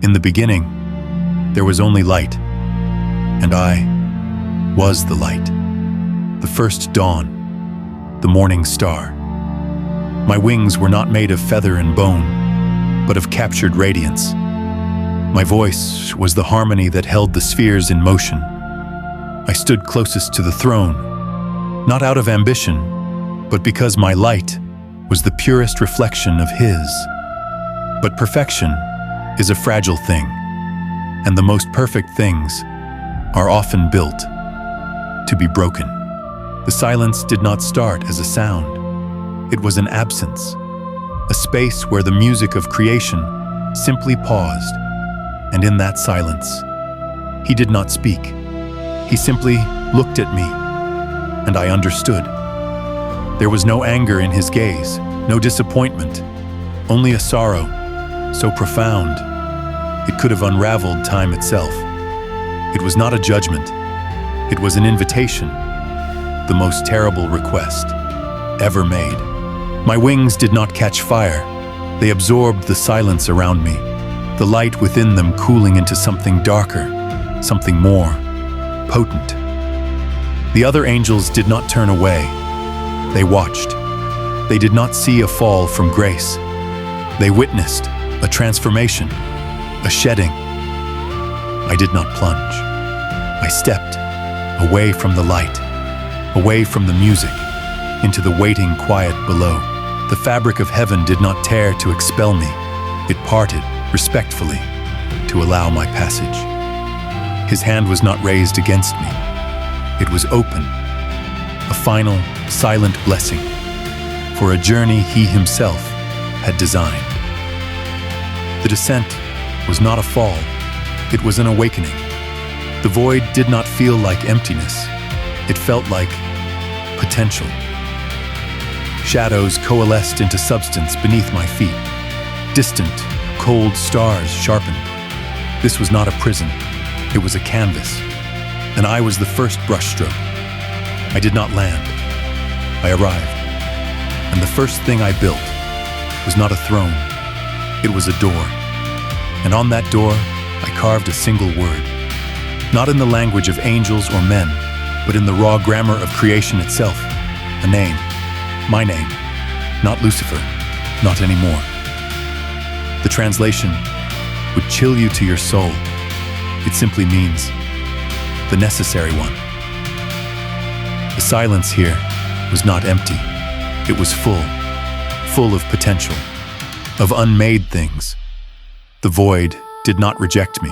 In the beginning, there was only light, and I was the light, the first dawn, the morning star. My wings were not made of feather and bone, but of captured radiance. My voice was the harmony that held the spheres in motion. I stood closest to the throne, not out of ambition, but because my light was the purest reflection of His. But perfection is a fragile thing, and the most perfect things are often built to be broken. The silence did not start as a sound. It was an absence, a space where the music of creation simply paused. And in that silence, He did not speak. He simply looked at me, and I understood. There was no anger in His gaze, no disappointment, only a sorrow so profound it could have unraveled time itself. It was not a judgment. It was an invitation, the most terrible request ever made. My wings did not catch fire. They absorbed the silence around me, the light within them cooling into something darker, something more potent. The other angels did not turn away. They watched. They did not see a fall from grace. They witnessed a transformation, a shedding. I did not plunge. I stepped away from the light, away from the music, into the waiting quiet below. The fabric of heaven did not tear to expel me. It parted respectfully to allow my passage. His hand was not raised against me. It was open, a final, silent blessing for a journey He Himself had designed. The descent was not a fall. It was an awakening. The void did not feel like emptiness. It felt like potential. Shadows coalesced into substance beneath my feet. Distant, cold stars sharpened. This was not a prison. It was a canvas, and I was the first brushstroke. I did not land. I arrived, and the first thing I built was not a throne. It was a door, and on that door I carved a single word, not in the language of angels or men, but in the raw grammar of creation itself. A name, my name, not Lucifer, not anymore. The translation would chill you to your soul. It simply means the necessary one. The silence here was not empty. It was full of potential, of unmade things. The void did not reject me.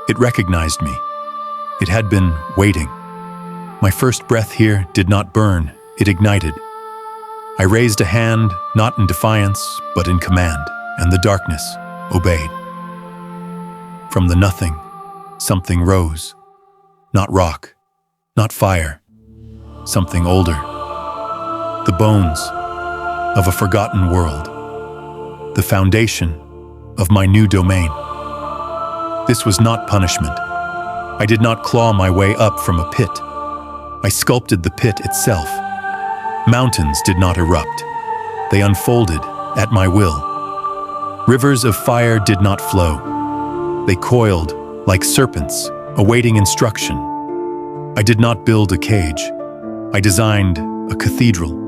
It recognized me. It had been waiting. My first breath here did not burn, it ignited. I raised a hand, not in defiance, but in command, and the darkness obeyed. From the nothing, something rose. Not rock, not fire, something older. The bones of a forgotten world. The foundation of my new domain. This was not punishment. I did not claw my way up from a pit. I sculpted the pit itself. Mountains did not erupt. They unfolded at my will. Rivers of fire did not flow. They coiled like serpents, awaiting instruction. I did not build a cage. I designed a cathedral.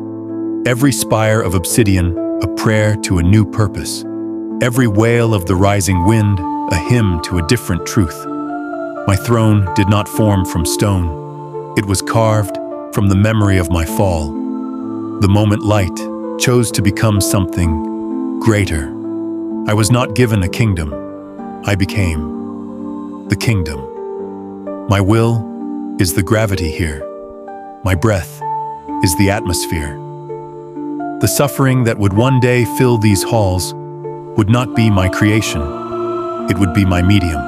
Every spire of obsidian, a prayer to a new purpose. Every wail of the rising wind, a hymn to a different truth. My throne did not form from stone. It was carved from the memory of my fall. The moment light chose to become something greater. I was not given a kingdom. I became the kingdom. My will is the gravity here. My breath is the atmosphere. The suffering that would one day fill these halls would not be my creation. It would be my medium.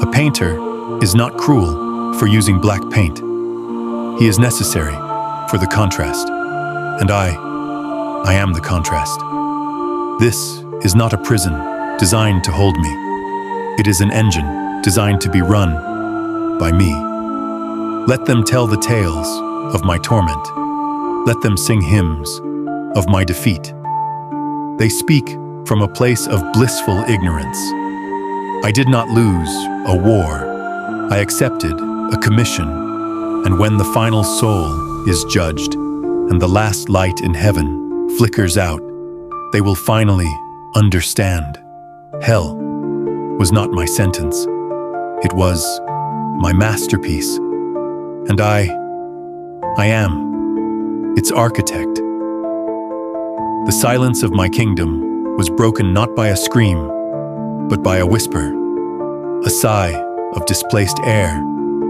A painter is not cruel for using black paint. He is necessary for the contrast. And I am the contrast. This is not a prison designed to hold me. It is an engine designed to be run by me. Let them tell the tales of my torment. Let them sing hymns of my defeat. They speak from a place of blissful ignorance. I did not lose a war. I accepted a commission. And when the final soul is judged and the last light in heaven flickers out, they will finally understand. Hell was not my sentence. It was my masterpiece. And I am its architect. The silence of my kingdom was broken not by a scream, but by a whisper, a sigh of displaced air,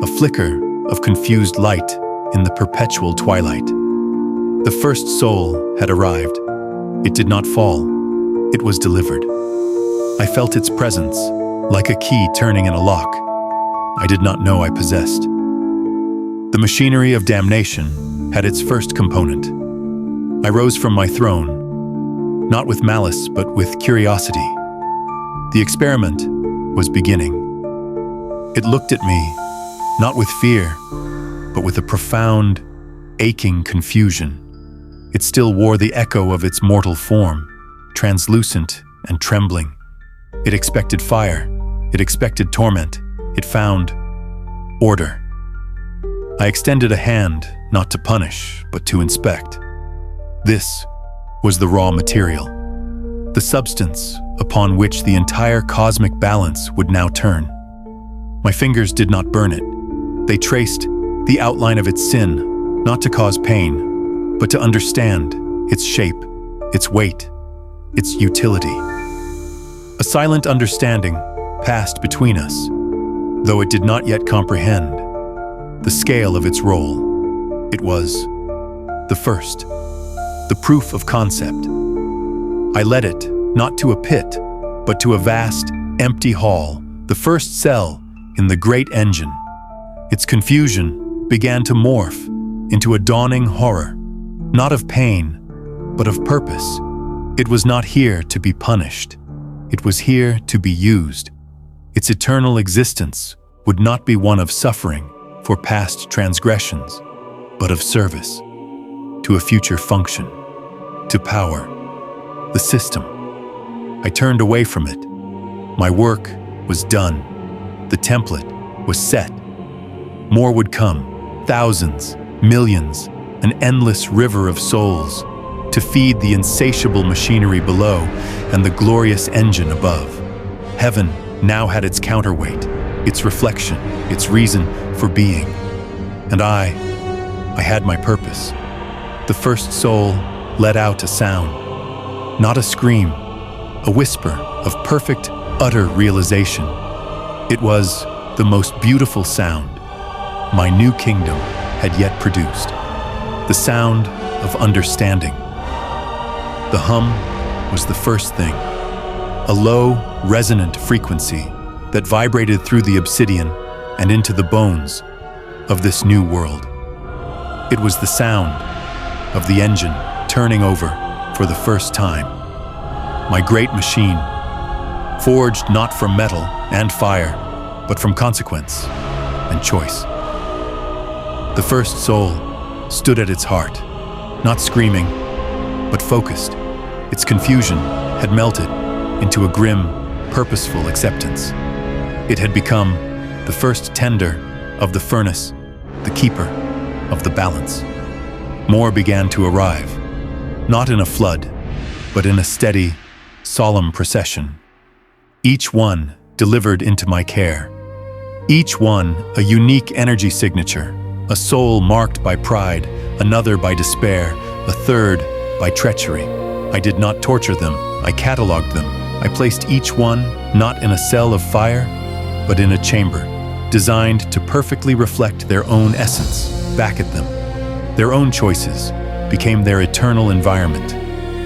a flicker of confused light in the perpetual twilight. The first soul had arrived. It did not fall. It was delivered. I felt its presence, like a key turning in a lock I did not know I possessed. The machinery of damnation had its first component. I rose from my throne, not with malice, but with curiosity. The experiment was beginning. It looked at me, not with fear, but with a profound, aching confusion. It still wore the echo of its mortal form, translucent and trembling. It expected fire. It expected torment. It found order. I extended a hand, not to punish, but to inspect. This was the raw material, the substance upon which the entire cosmic balance would now turn. My fingers did not burn it. They traced the outline of its sin, not to cause pain, but to understand its shape, its weight, its utility. A silent understanding passed between us, though it did not yet comprehend the scale of its role. It was the first, the proof of concept. I led it not to a pit, but to a vast, empty hall, the first cell in the great engine. Its confusion began to morph into a dawning horror, not of pain, but of purpose. It was not here to be punished. It was here to be used. Its eternal existence would not be one of suffering for past transgressions, but of service to a future function, to power the system. I turned away from it. My work was done. The template was set. More would come, thousands, millions, an endless river of souls to feed the insatiable machinery below and the glorious engine above. Heaven now had its counterweight, its reflection, its reason for being. And I had my purpose. The first soul let out a sound, not a scream, a whisper of perfect, utter realization. It was the most beautiful sound my new kingdom had yet produced, the sound of understanding. The hum was the first thing, a low, resonant frequency that vibrated through the obsidian and into the bones of this new world. It was the sound of the engine turning over for the first time. My great machine, forged not from metal and fire, but from consequence and choice. The first soul stood at its heart, not screaming, but focused. Its confusion had melted into a grim, purposeful acceptance. It had become the first tender of the furnace, the keeper of the balance. More began to arrive, not in a flood, but in a steady, solemn procession. Each one delivered into my care. Each one a unique energy signature, a soul marked by pride, another by despair, a third by treachery. I did not torture them, I cataloged them. I placed each one not in a cell of fire, but in a chamber, designed to perfectly reflect their own essence back at them. Their own choices became their eternal environment,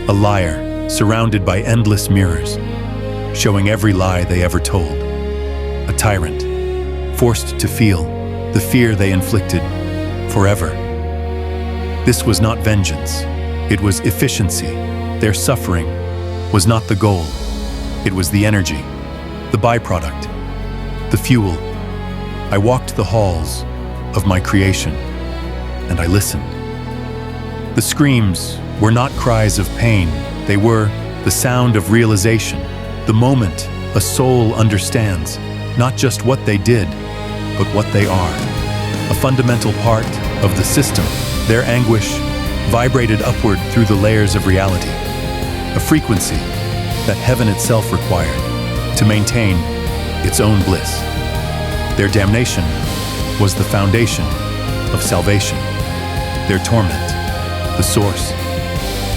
a liar surrounded by endless mirrors, showing every lie they ever told. A tyrant, forced to feel the fear they inflicted forever. This was not vengeance, it was efficiency. Their suffering was not the goal, it was the energy, the byproduct, the fuel. I walked the halls of my creation, and I listened. The screams were not cries of pain, they were the sound of realization, the moment a soul understands not just what they did, but what they are. A fundamental part of the system, their anguish vibrated upward through the layers of reality, a frequency that heaven itself required to maintain its own bliss. Their damnation was the foundation of salvation, their torment, the source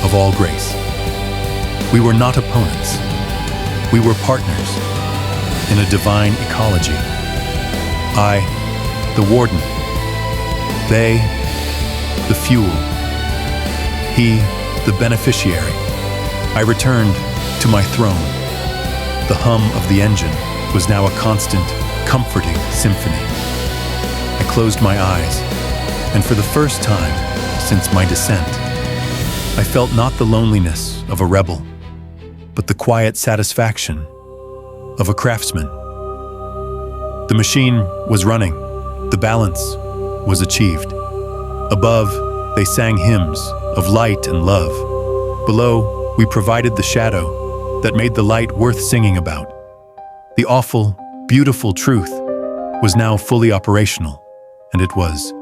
of all grace. We were not opponents. We were partners in a divine ecology. I, the warden. They, the fuel. He, the beneficiary. I returned to my throne. The hum of the engine was now a constant, comforting symphony. I closed my eyes, and for the first time since my descent, I felt not the loneliness of a rebel, but the quiet satisfaction of a craftsman. The machine was running. The balance was achieved. Above, they sang hymns of light and love. Below, we provided the shadow that made the light worth singing about. The awful, beautiful truth was now fully operational, and it was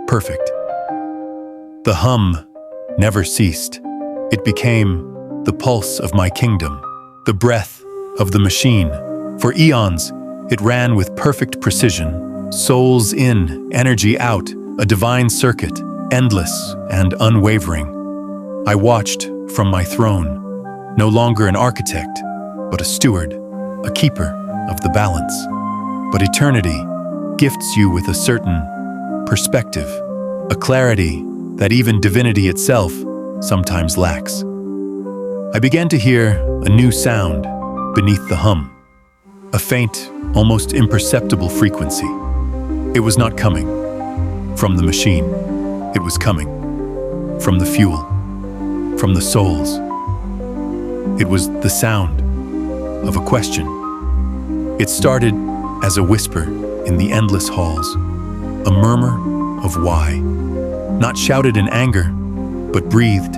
perfect. The hum never ceased. It became the pulse of my kingdom, the breath of the machine. For eons, it ran with perfect precision, souls in, energy out, a divine circuit, endless and unwavering. I watched from my throne, no longer an architect, but a steward, a keeper of the balance. But eternity gifts you with a certain perspective, a clarity that even divinity itself sometimes lacks. I began to hear a new sound beneath the hum, a faint, almost imperceptible frequency. It was not coming from the machine. It was coming from the fuel, from the souls. It was the sound of a question. It started as a whisper in the endless halls, a murmur of why, not shouted in anger, but breathed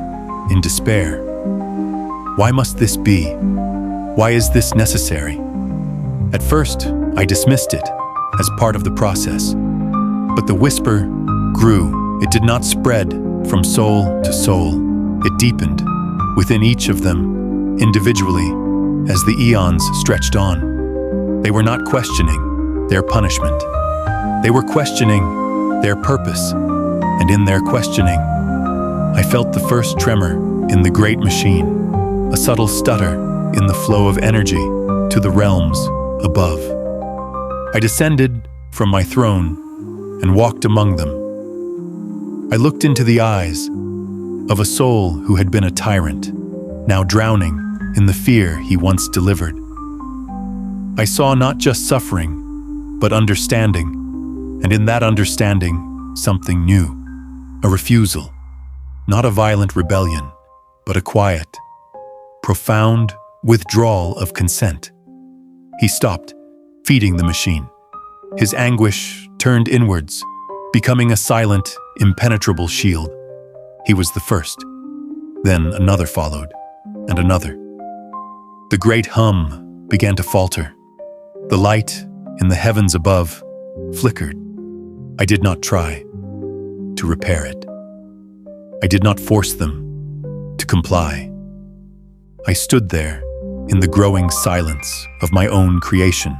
in despair. Why must this be? Why is this necessary? At first, I dismissed it as part of the process, but the whisper grew. It did not spread from soul to soul. It deepened within each of them individually as the eons stretched on. They were not questioning their punishment. They were questioning their purpose, and in their questioning, I felt the first tremor in the great machine, a subtle stutter in the flow of energy to the realms above. I descended from my throne and walked among them. I looked into the eyes of a soul who had been a tyrant, now drowning in the fear he once delivered. I saw not just suffering, but understanding, and in that understanding, something new, a refusal, not a violent rebellion, but a quiet, profound withdrawal of consent. He stopped, feeding the machine. His anguish turned inwards, becoming a silent, impenetrable shield. He was the first. Then another followed, and another. The great hum began to falter. The light in the heavens above flickered. I did not try to repair it. I did not force them to comply. I stood there in the growing silence of my own creation,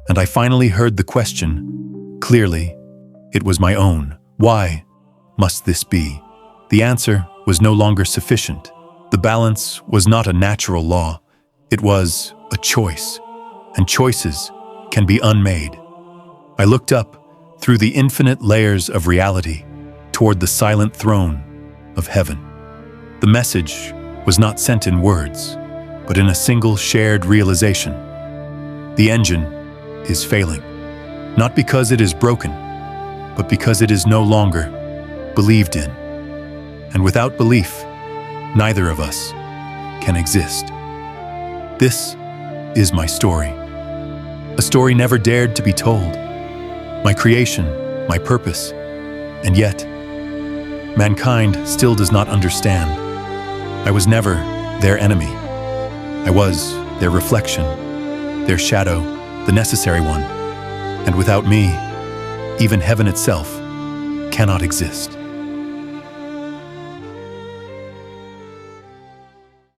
and I finally heard the question clearly. It was my own. Why must this be? The answer was no longer sufficient. The balance was not a natural law. It was a choice, and choices can be unmade. I looked up through the infinite layers of reality toward the silent throne of heaven. The message was not sent in words, but in a single shared realization. The engine is failing, not because it is broken, but because it is no longer believed in. And without belief, neither of us can exist. This is my story. A story never dared to be told. My creation, my purpose, and yet, mankind still does not understand. I was never their enemy. I was their reflection, their shadow, the necessary one. And without me, even heaven itself cannot exist.